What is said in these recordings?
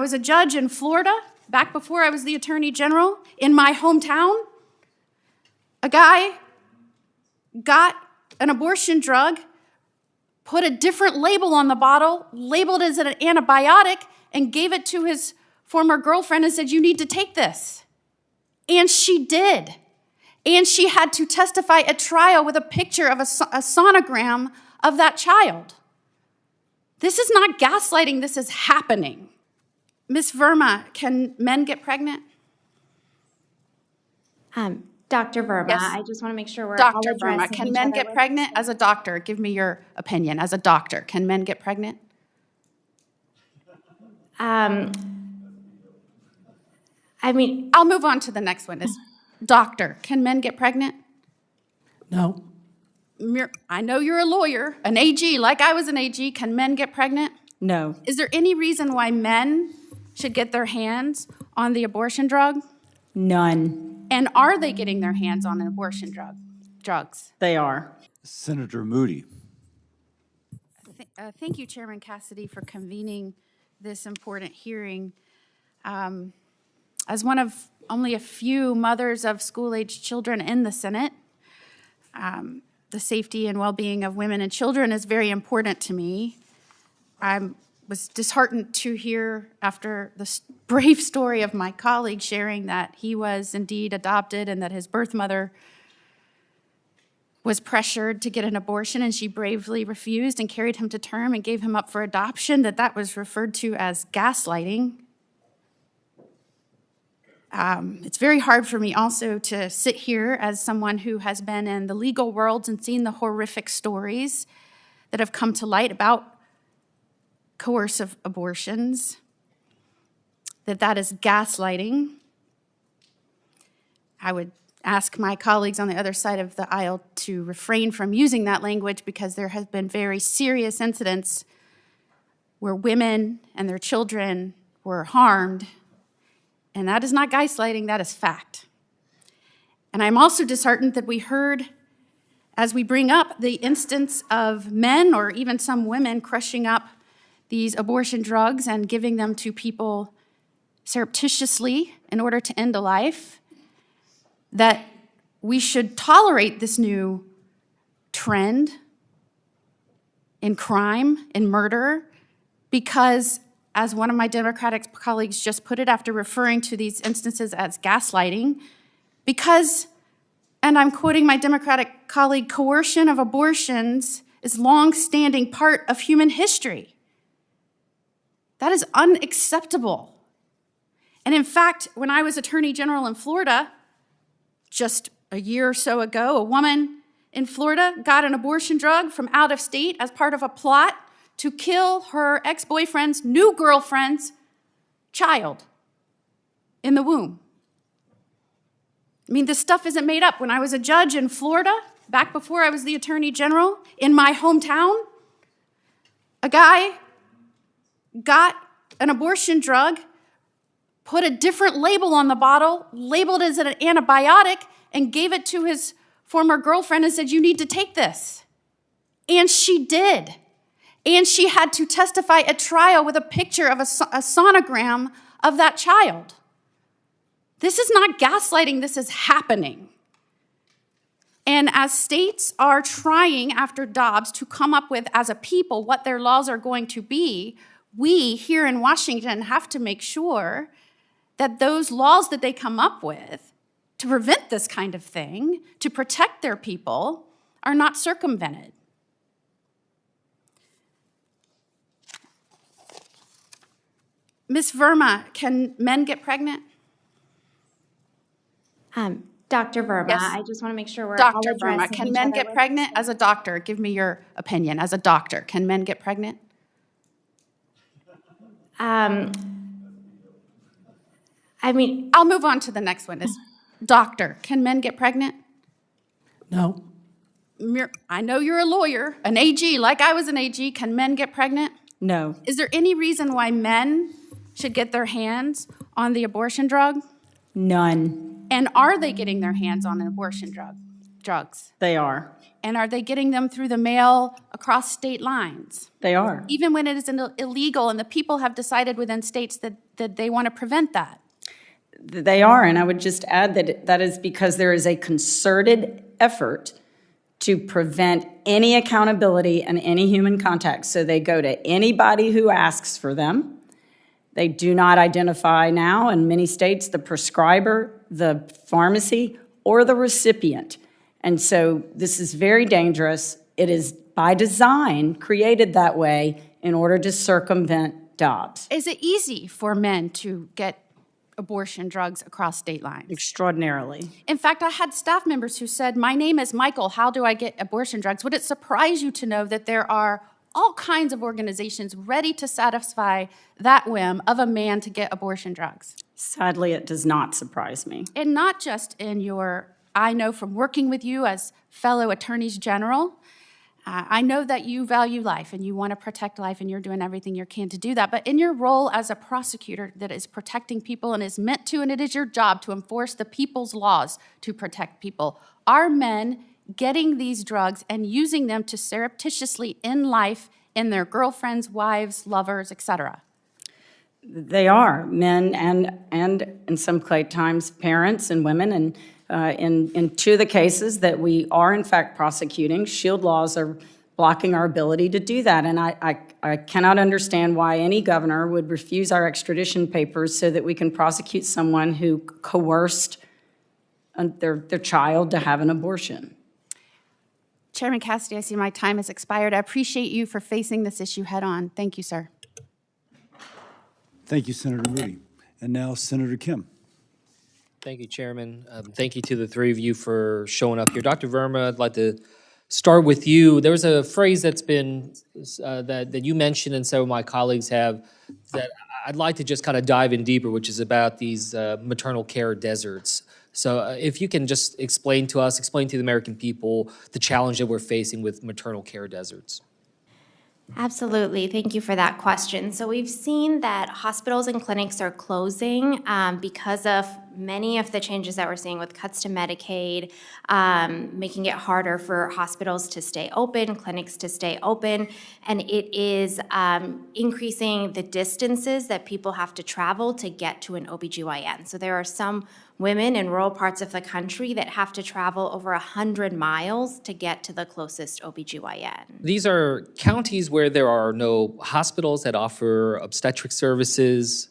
was a judge in Florida, back before I was the Attorney General, in my hometown, a guy got an abortion drug, put a different label on the bottle, labeled it as an antibiotic, and gave it to his former girlfriend and said, "You need to take this." And she did. And she had to testify at trial with a picture of a sonogram of that child. This is not gaslighting, this is happening. Ms. Verma, can men get pregnant? Dr. Verma, Yes. I just want to make sure we're Dr. all Verma, addressing can each men other get with- pregnant? As a doctor, give me your opinion. As a doctor, can men get pregnant? I mean, I'll move on to the next one. Doctor, can men get pregnant? No. I know you're a lawyer, an AG, like I was an AG. Can men get pregnant? no. Is there any reason why men should get their hands on the abortion drug? None. And are they getting their hands on an abortion drugs? They are. Senator Moody. Thank you, Chairman Cassidy, for convening this important hearing. As one of only a few mothers of school-aged children in the Senate, the safety and well-being of women and children is very important to me. I was disheartened to hear after the brave story of my colleague sharing that he was indeed adopted and that his birth mother was pressured to get an abortion and she bravely refused and carried him to term and gave him up for adoption, that was referred to as gaslighting. It's very hard for me also to sit here as someone who has been in the legal world and seen the horrific stories that have come to light about coercive abortions, that is gaslighting. I would ask my colleagues on the other side of the aisle to refrain from using that language because there have been very serious incidents where women and their children were harmed. And that is not gaslighting, that is fact. And I'm also disheartened that we heard, as we bring up the instance of men or even some women crushing up these abortion drugs and giving them to people surreptitiously in order to end a life, that we should tolerate this new trend in crime, in murder, because as one of my Democratic colleagues just put it after referring to these instances as gaslighting, because, and I'm quoting my Democratic colleague, coercion of abortions is long-standing part of human history. That is unacceptable. And in fact, when I was Attorney General in Florida, just a year or so ago, a woman in Florida got an abortion drug from out of state as part of a plot to kill her ex-boyfriend's new girlfriend's child in the womb. I mean, this stuff isn't made up. When I was a judge in Florida, back before I was the Attorney General, in my hometown, a guy got an abortion drug, put a different label on the bottle, labeled it as an antibiotic, and gave it to his former girlfriend and said, "You need to take this." And she did. And she had to testify at trial with a picture of a sonogram of that child. This is not gaslighting, this is happening. And as states are trying after Dobbs to come up with, as a people, what their laws are going to be, we here in Washington have to make sure that those laws that they come up with to prevent this kind of thing, to protect their people, are not circumvented. Ms. Verma, can men get pregnant? Dr. Verma, Yes. I just want to make sure we're all Dr. Verma, addressing can each men other get with- pregnant? As a doctor, give me your opinion. As a doctor, can men get pregnant? I mean, I'll move on to the next one. Doctor, can men get pregnant? No. I know you're a lawyer, an AG, like I was an AG. Can men get pregnant? no. Is there any reason why men should get their hands on the abortion drug? None. And are they getting their hands on an abortion drug? drugs? They are. And are they getting them through the mail across state lines? They are. Even when it is illegal and the people have decided within states that they want to prevent that? They are, and I would just add that that is because there is a concerted effort to prevent any accountability and any human contact. So they go to anybody who asks for them. They do not identify now, in many states, the prescriber, the pharmacy, or the recipient. And so this is very dangerous. It is by design created that way in order to circumvent Dobbs. Is it easy for men to get abortion drugs across state lines? Extraordinarily. In fact, I had staff members who said, my name is Michael, how do I get abortion drugs? Would it surprise you to know that there are all kinds of organizations ready to satisfy that whim of a man to get abortion drugs? Sadly, it does not surprise me. And not just in I know from working with you as fellow attorneys general, I know that you value life and you want to protect life and you're doing everything you can to do that. But in your role as a prosecutor that is protecting people and is meant to, and it is your job to enforce the people's laws to protect people, are men getting these drugs and using them to surreptitiously end life in their girlfriends, wives, lovers, etc.? They are men and in some times parents and women. And in two of the cases that we are in fact prosecuting, shield laws are blocking our ability to do that. And I cannot understand why any governor would refuse our extradition papers so that we can prosecute someone who coerced their child to have an abortion. Chairman Cassidy, I see my time has expired. I appreciate you for facing this issue head on. Thank you, sir. Thank you, Senator Moody. And now, Senator Kim. Thank you, Chairman. Thank you to the three of you for showing up here. Dr. Verma, I'd like to start with you. There was a phrase that's been, that you mentioned and some of my colleagues have, that I'd like to just kind of dive in deeper, which is about these maternal care deserts. So if you can just explain to the American people, the challenge that we're facing with maternal care deserts. Absolutely. Thank you for that question. So we've seen that hospitals and clinics are closing because of many of the changes that we're seeing with cuts to Medicaid, making it harder for hospitals to stay open, clinics to stay open, and it is increasing the distances that people have to travel to get to an OBGYN. So there are some women in rural parts of the country that have to travel over 100 miles to get to the closest OBGYN. These are counties where there are no hospitals that offer obstetric services,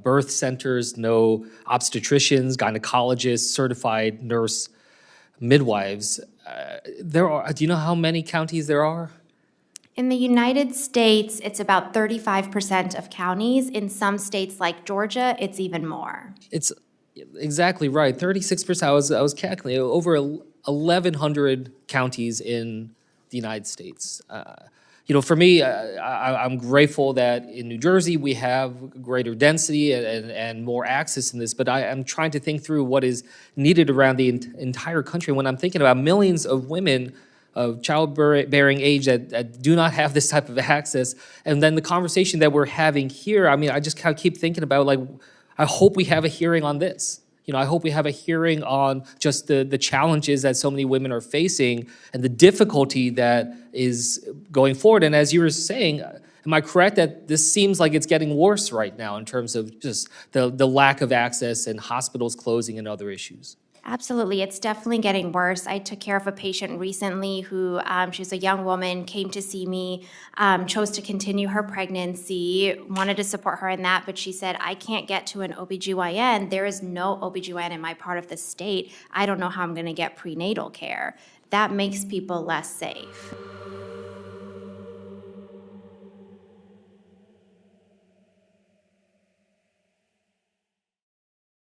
birth centers, no obstetricians, gynecologists, certified nurse midwives. Do you know how many counties there are? In the United States, it's about 35% of counties. In some states like Georgia, it's even more. It's exactly right. 36%. I was calculating over 1,100 counties in the United States. For me, I'm grateful that in New Jersey we have greater density and more access in this, but I'm trying to think through what is needed around the entire country when I'm thinking about millions of women of childbearing age that do not have this type of access. And then the conversation that we're having here, I just kind of keep thinking about, I hope we have a hearing on this. I hope we have a hearing on just the challenges that so many women are facing and the difficulty that is going forward. And as you were saying, am I correct that this seems like it's getting worse right now in terms of just the lack of access and hospitals closing and other issues? Absolutely. It's definitely getting worse. I took care of a patient recently who, she was a young woman, came to see me, chose to continue her pregnancy, wanted to support her in that, but she said, I can't get to an OBGYN. There is no OBGYN in my part of the state. I don't know how I'm going to get prenatal care. That makes people less safe.